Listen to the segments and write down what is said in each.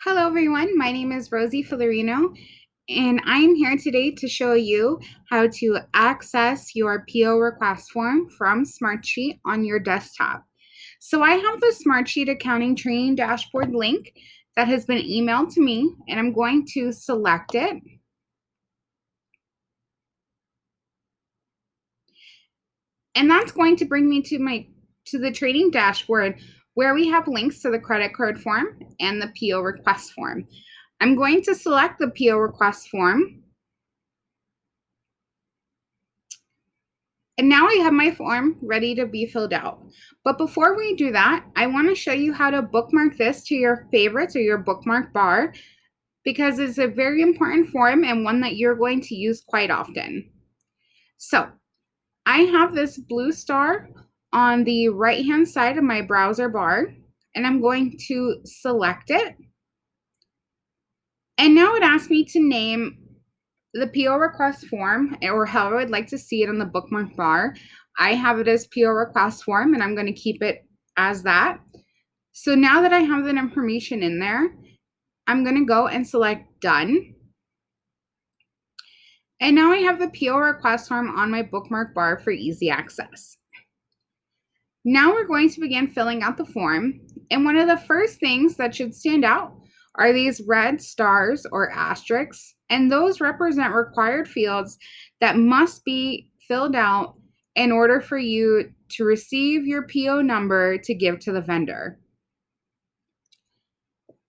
Hello everyone, my name is Rosie Filarino and I am here today to show you how to access your PO request form from Smartsheet on your desktop. So I have the Smartsheet accounting training dashboard link that has been emailed to me and I'm going to select it. And that's going to bring me to the training dashboard where we have links to the credit card form and the PO request form. I'm going to select the PO request form. And now I have my form ready to be filled out. But before we do that, I want to show you how to bookmark this to your favorites or your bookmark bar because it's a very important form and one that you're going to use quite often. So I have this blue star on the right-hand side of my browser bar, and I'm going to select it. And now it asks me to name the PO request form, or however I'd like to see it on the bookmark bar. I have it as PO request form, and I'm going to keep it as that. So now that I have that information in there, I'm going to go and select done. And now I have the PO request form on my bookmark bar for easy access. Now we're going to begin filling out the form. And one of the first things that should stand out are these red stars or asterisks, and those represent required fields that must be filled out in order for you to receive your PO number to give to the vendor.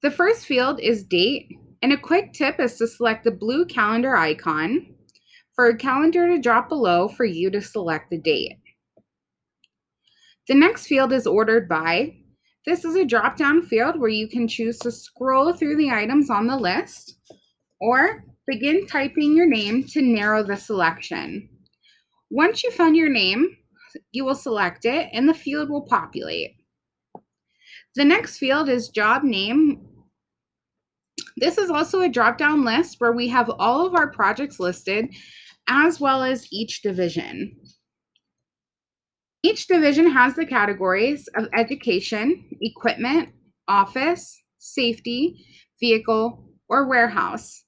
The first field is date, and a quick tip is to select the blue calendar icon for a calendar to drop below for you to select the date. The next field is ordered by. This is a drop-down field where you can choose to scroll through the items on the list or begin typing your name to narrow the selection. Once you find your name, you will select it and the field will populate. The next field is job name. This is also a drop-down list where we have all of our projects listed as well as each division. Each division has the categories of education, equipment, office, safety, vehicle, or warehouse.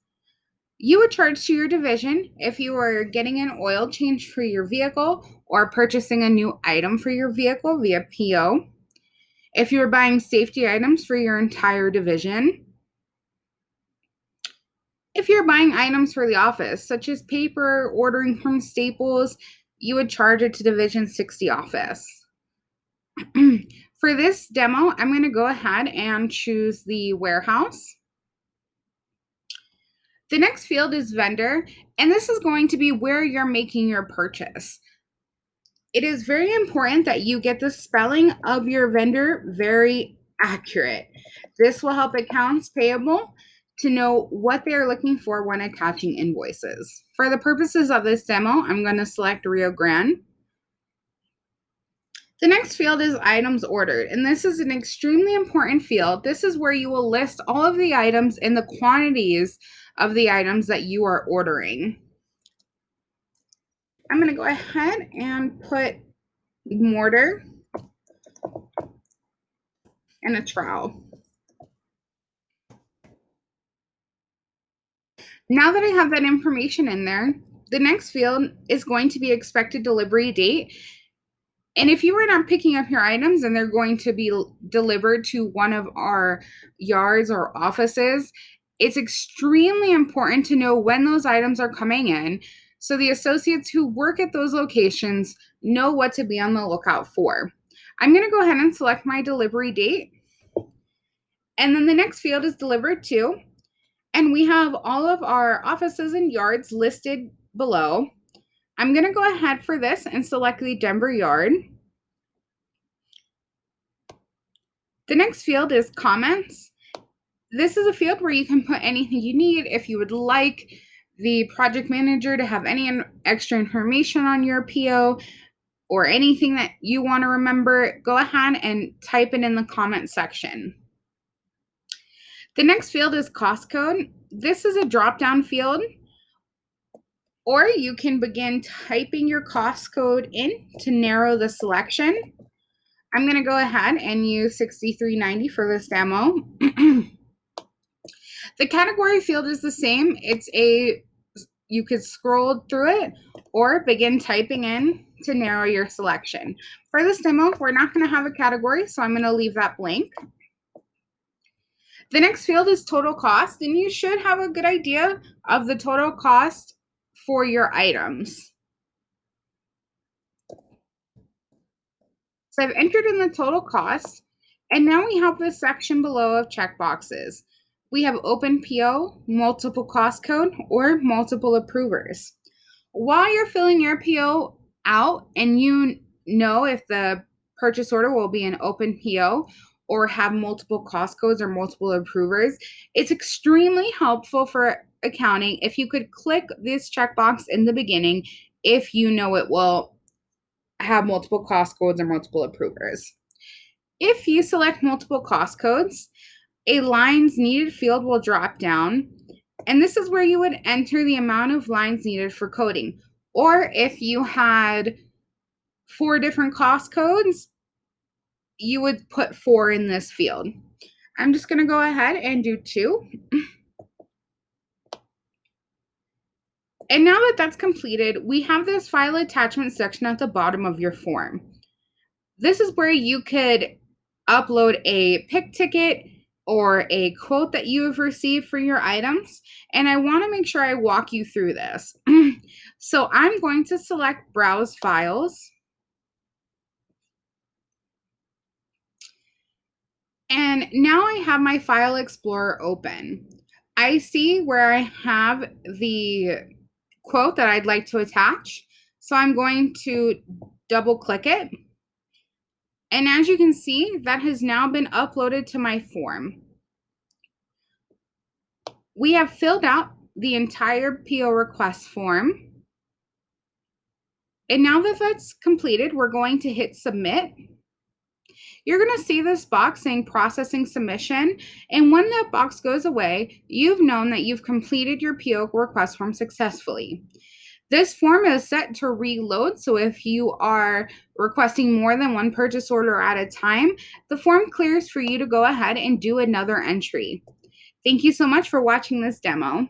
You would charge to your division if you were getting an oil change for your vehicle or purchasing a new item for your vehicle via PO. If you were buying safety items for your entire division. If you're buying items for the office, such as paper, ordering from Staples, you would charge it to Division 60 office. For this demo, I'm going to go ahead and choose the warehouse. The next field is vendor, and this is going to be where you're making your purchase. It is very important that you get the spelling of your vendor very accurate. This will help accounts payable to know what they're looking for when attaching invoices. For the purposes of this demo, I'm going to select Rio Grande. The next field is items ordered, and this is an extremely important field. This is where you will list all of the items and the quantities of the items that you are ordering. I'm going to go ahead and put mortar and a trowel. Now that I have that information in there, the next field is going to be expected delivery date. And if you are not picking up your items and they're going to be delivered to one of our yards or offices, it's extremely important to know when those items are coming in so the associates who work at those locations know what to be on the lookout for. I'm going to go ahead and select my delivery date. And then the next field is delivered to. And we have all of our offices and yards listed below. I'm going to go ahead for this and select the Denver yard. The next field is comments. This is a field where you can put anything you need. If you would like the project manager to have any extra information on your PO or anything that you want to remember, go ahead and type it in the comment section. The next field is cost code. This is a drop-down field, or you can begin typing your cost code in to narrow the selection. I'm going to go ahead and use 6390 for this demo. The category field is the same. You could scroll through it or begin typing in to narrow your selection. For this demo, we're not going to have a category, so I'm going to leave that blank. The next field is total cost, and you should have a good idea of the total cost for your items. So I've entered in the total cost, and now we have this section below of checkboxes. We have open PO, multiple cost code, or multiple approvers. While you're filling your PO out and you know if the purchase order will be an open PO or have multiple cost codes or multiple approvers, it's extremely helpful for accounting if you could click this checkbox in the beginning if you know it will have multiple cost codes or multiple approvers. If you select multiple cost codes, a lines needed field will drop down, and this is where you would enter the amount of lines needed for coding. Or if you had 4 different cost codes, you would put 4 in this field. I'm just going to go ahead and do 2. And now that that's completed, we have this file attachment section at the bottom of your form. This is where you could upload a pick ticket or a quote that you have received for your items. And I want to make sure I walk you through this. So I'm going to select Browse Files. And now I have my File Explorer open. I see where I have the quote that I'd like to attach. So I'm going to double click it. And as you can see, that has now been uploaded to my form. We have filled out the entire PO request form. And now that that's completed, we're going to hit submit. You're going to see this box saying processing submission. And when that box goes away, you've known that you've completed your PO request form successfully. This form is set to reload, so if you are requesting more than one purchase order at a time, the form clears for you to go ahead and do another entry. Thank you so much for watching this demo.